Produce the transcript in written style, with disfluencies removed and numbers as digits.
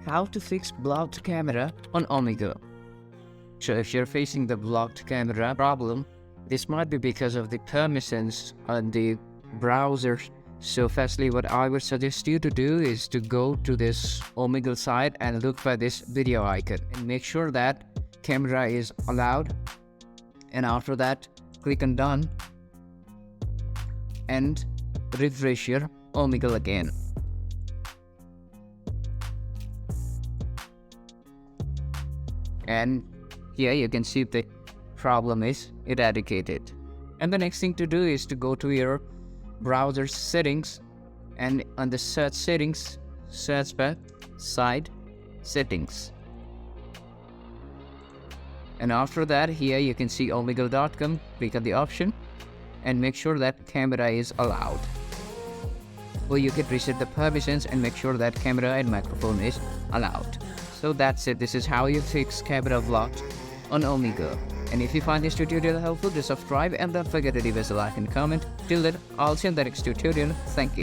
how to fix blocked camera on Omegle. So if you're facing the blocked camera problem, this might be because of the permissions on the browser. So firstly, what I would suggest you to do is to go to this Omegle site and look for this video icon and make sure that camera is allowed, and after that click on done and refresh your Omegle again. And here you can see the problem is eradicated. And the next thing to do is to go to your browser settings, and on the search settings, search bar site settings. And after that, here you can see omegle.com, click on the option and make sure that camera is allowed. Or you can reset the permissions and make sure that camera and microphone is allowed. So that's it. This is how you fix camera blocked on Omegle. And if you find this tutorial helpful, do subscribe and don't forget to leave us a like and comment. Till then, I'll see you in the next tutorial. Thank you.